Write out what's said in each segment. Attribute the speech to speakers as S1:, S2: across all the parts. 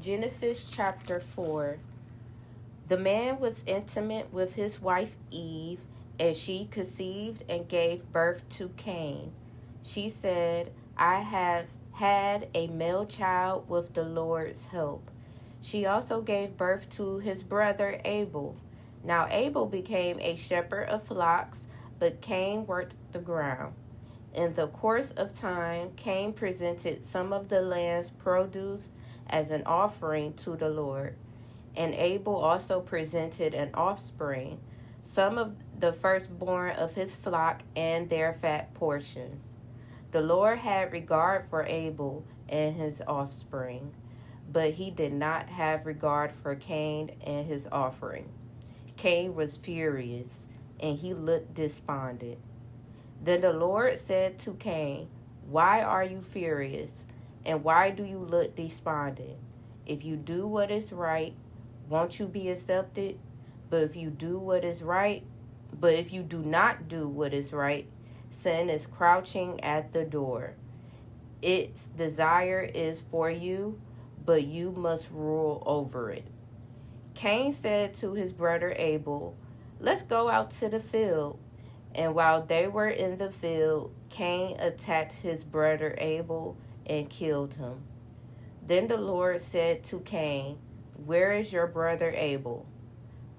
S1: Genesis chapter 4. The man was intimate with his wife Eve, and she conceived and gave birth to Cain. She said, I have had a male child with the Lord's help. She also gave birth to his brother Abel. Now Abel became a shepherd of flocks, but Cain worked the ground. In the course of time, Cain presented some of the land's produce as an offering to the Lord. And Abel also presented an offspring, some of the firstborn of his flock and their fat portions. The Lord had regard for Abel and his offspring, but he did not have regard for Cain and his offering. Cain was furious, and he looked despondent. Then the Lord said to Cain, Why are you furious, and why do you look despondent? If you do what is right, won't you be accepted? But if you do not do what is right, sin is crouching at the door. Its desire is for you, but you must rule over it. Cain said to his brother Abel, Let's go out to the field. And while they were in the field, Cain attacked his brother Abel and killed him. Then the Lord said to Cain, Where is your brother Abel?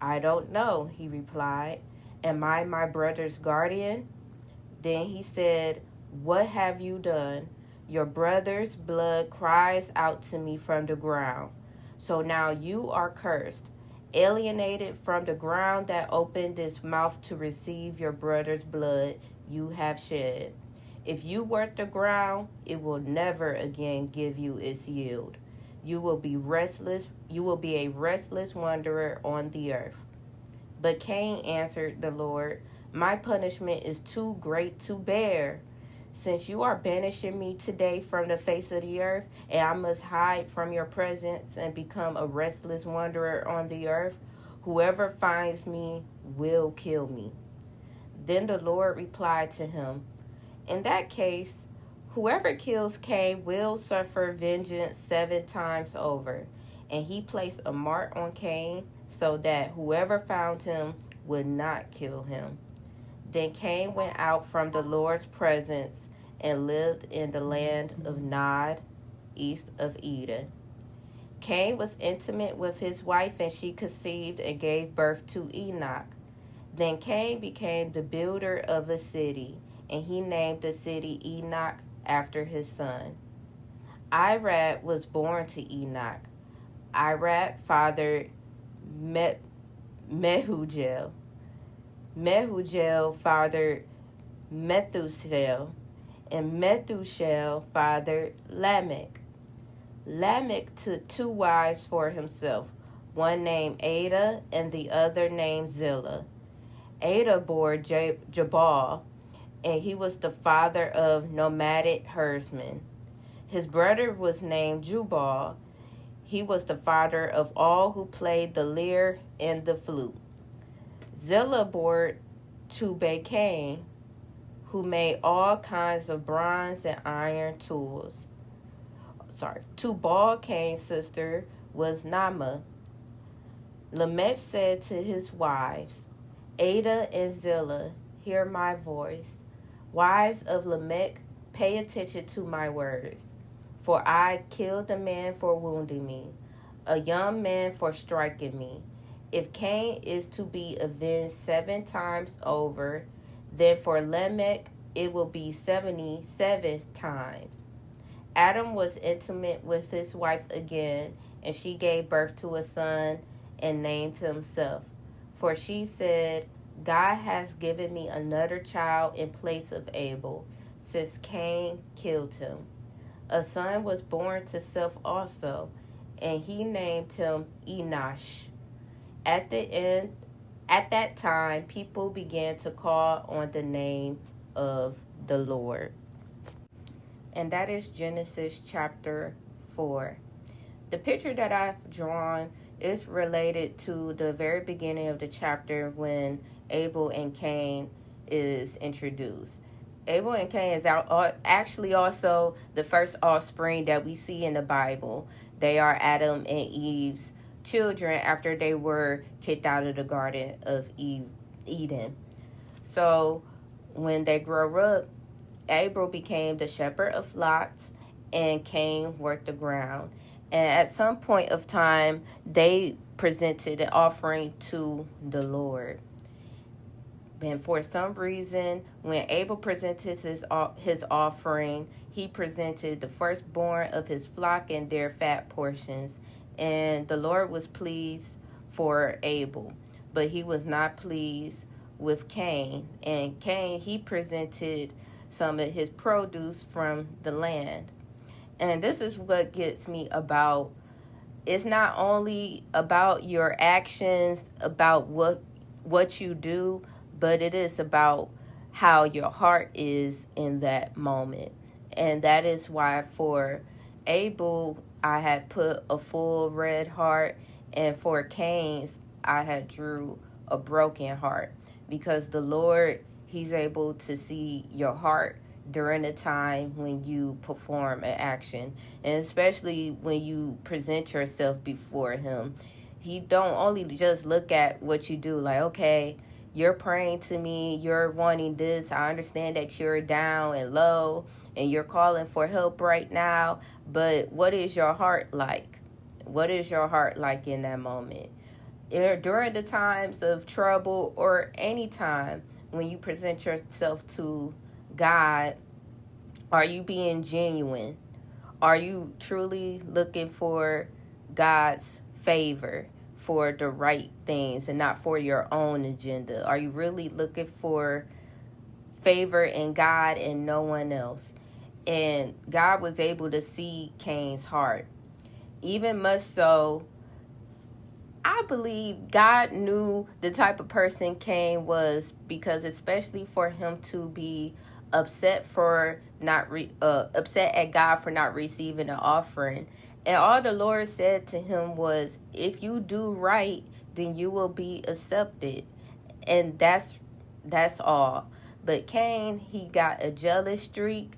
S1: I don't know, he replied. Am I my brother's guardian? Then he said, What have you done? Your brother's blood cries out to me from the ground. So now you are cursed, alienated from the ground that opened its mouth to receive your brother's blood you have shed. If you work the ground, it will never again give you its yield. You will be a restless wanderer on the earth. But Cain answered the Lord, My punishment is too great to bear. Since you are banishing me today from the face of the earth, and I must hide from your presence and become a restless wanderer on the earth, whoever finds me will kill me. Then the Lord replied to him, In that case, whoever kills Cain will suffer vengeance 7 times over. And he placed a mark on Cain so that whoever found him would not kill him. Then Cain went out from the Lord's presence and lived in the land of Nod, east of Eden. Cain was intimate with his wife, and she conceived and gave birth to Enoch. Then Cain became the builder of a city, and he named the city Enoch after his son. Irad was born to Enoch. Irad fathered Mehujael. Mehujael fathered Methuselah, and Methuselah fathered Lamech. Lamech took 2 wives for himself, one named Ada and the other named Zillah. Ada bore Jabal, and he was the father of nomadic herdsmen. His brother was named Jubal. He was the father of all who played the lyre and the flute. Zillah bore Tubal-Cain, who made all kinds of bronze and iron tools. Tubal-Cain's sister was Naamah. Lamech said to his wives, Ada and Zillah, hear my voice. Wives of Lamech, pay attention to my words. For I killed a man for wounding me, a young man for striking me. If Cain is to be avenged 7 times over, then for Lamech it will be 77 times. Adam was intimate with his wife again, and she gave birth to a son and named him Seth. For she said, God has given me another child in place of Abel, since Cain killed him. A son was born to Seth also, and he named him Enosh. At that time, people began to call on the name of the Lord. And that is Genesis chapter 4. The picture that I've drawn is related to the very beginning of the chapter when Abel and Cain is introduced. Abel and Cain is actually also the first offspring that we see in the Bible. They are Adam and Eve's children after they were kicked out of the Garden of Eden. So when they grow up, Abel became the shepherd of flocks and Cain worked the ground. And at some point of time, they presented an offering to the Lord. And for some reason, when Abel presented his offering, he presented the firstborn of his flock and their fat portions. And the Lord was pleased for Abel, but he was not pleased with Cain. And Cain, he presented some of his produce from the land. And this is what gets me about, it's not only about your actions, about what you do, but it is about how your heart is in that moment. And that is why for Abel, I had put a full red heart, and for Cain's, I had drew a broken heart. Because the Lord, he's able to see your heart during the time when you perform an action, and especially when you present yourself before him. He don't only just look at what you do, like, okay, you're praying to me, you're wanting this, I understand that you're down and low and you're calling for help right now, but what is your heart like? What is your heart like in that moment? During the times of trouble or any time when you present yourself to God, are you being genuine? Are you truly looking for God's favor for the right things and not for your own agenda? Are you really looking for favor in God and no one else? And God was able to see Cain's heart. Even much so, I believe God knew the type of person Cain was, because especially for him to be upset at God for not receiving an offering. And all the Lord said to him was, if you do right, then you will be accepted. And that's all. But Cain, he got a jealous streak.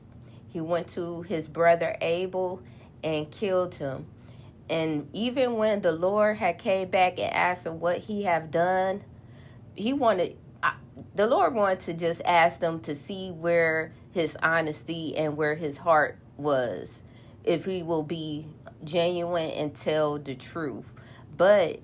S1: He went to his brother Abel and killed him. And even when the Lord had came back and asked him what he have done, the Lord wanted to just ask them to see where his honesty and where his heart was, if he will be genuine and tell the truth. But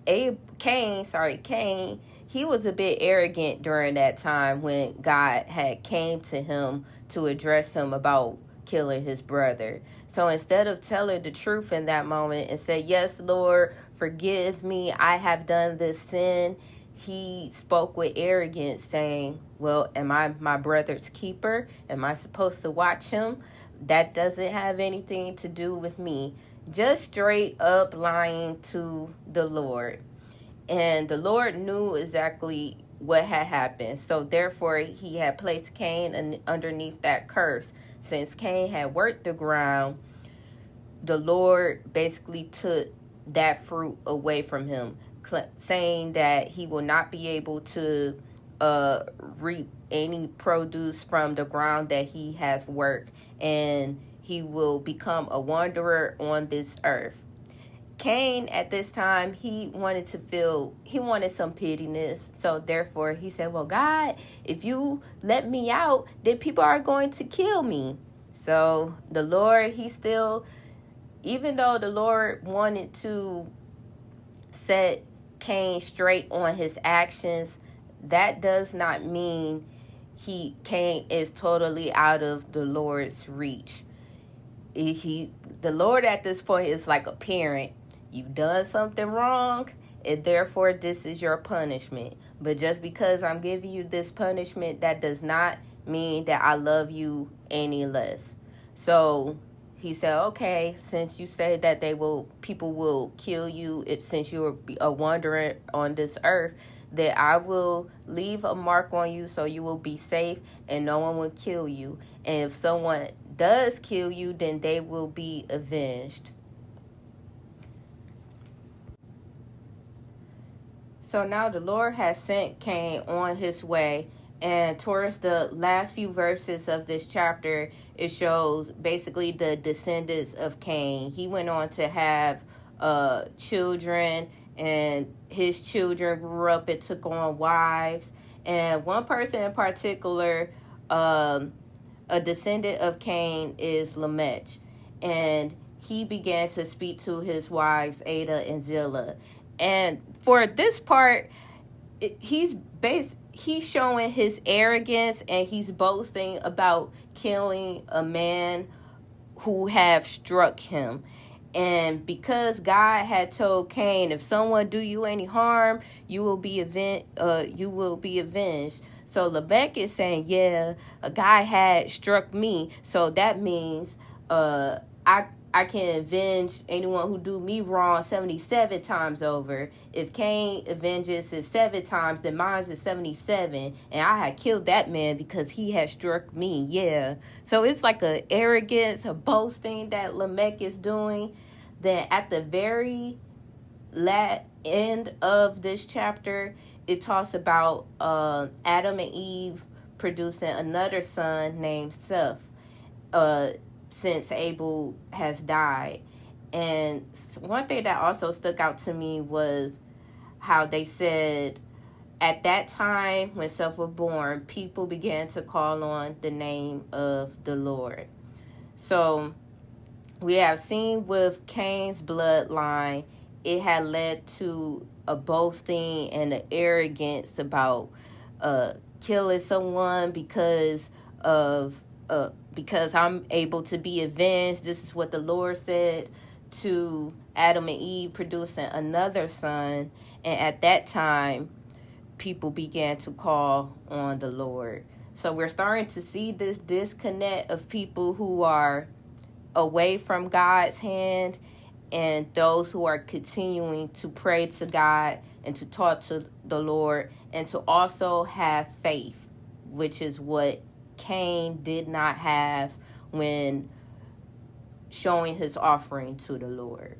S1: Cain, he was a bit arrogant during that time when God had came to him to address him about killing his brother. So instead of telling the truth in that moment and say, yes, Lord, forgive me, I have done this sin, he spoke with arrogance, saying, well, am I my brother's keeper? Am I supposed to watch him? That doesn't have anything to do with me. Just straight up lying to the Lord. And the Lord knew exactly what had happened. So therefore, he had placed Cain underneath that curse. Since Cain had worked the ground, the Lord basically took that fruit away from him, saying that he will not be able to reap any produce from the ground that he has worked, and he will become a wanderer on this earth. Cain, at this time, he wanted some pityness. So therefore, he said, well, God, if you let me out, then people are going to kill me. So the Lord, even though the Lord wanted to set Cain straight on his actions, that does not mean Cain is totally out of the Lord's reach. The Lord at this point is like a parent. You've done something wrong, and therefore this is your punishment. But just because I'm giving you this punishment, that does not mean that I love you any less. So he said, okay, since you say that people will kill you, since you're a wanderer on this earth, that I will leave a mark on you so you will be safe and no one will kill you. And if someone does kill you, then they will be avenged. So now the Lord has sent Cain on his way, And towards the last few verses of this chapter, it shows basically the descendants of Cain. He went on to have children, and his children grew up and took on wives. And one person in particular, a descendant of Cain, is Lamech. And he began to speak to his wives, Ada and Zillah. And for this part, he's showing his arrogance, and he's boasting about killing a man who have struck him. And because God had told Cain, if someone do you any harm, you will be avenged. So Lamech is saying, yeah, a guy had struck me, so that means I can avenge anyone who do me wrong 77 times over. If Cain avenges his 7 times, then mine is 77. And I had killed that man because he had struck me. Yeah. So it's like a arrogance, a boasting that Lamech is doing. Then at the very end of this chapter, it talks about Adam and Eve producing another son named Seth. Since Abel has died. And one thing that also stuck out to me was how they said at that time when Seth was born, people began to call on the name of the Lord. So we have seen with Cain's bloodline, it had led to a boasting and an arrogance about killing someone because I'm able to be avenged. This is what the Lord said, to Adam and Eve producing another son. And at that time, people began to call on the Lord. So we're starting to see this disconnect of people who are away from God's hand and those who are continuing to pray to God and to talk to the Lord and to also have faith, which is what Cain did not have when showing his offering to the Lord.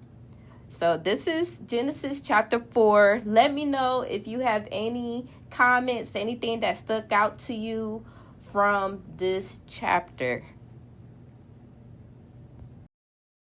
S1: So this is Genesis chapter 4. Let me know if you have any comments, anything that stuck out to you from this chapter.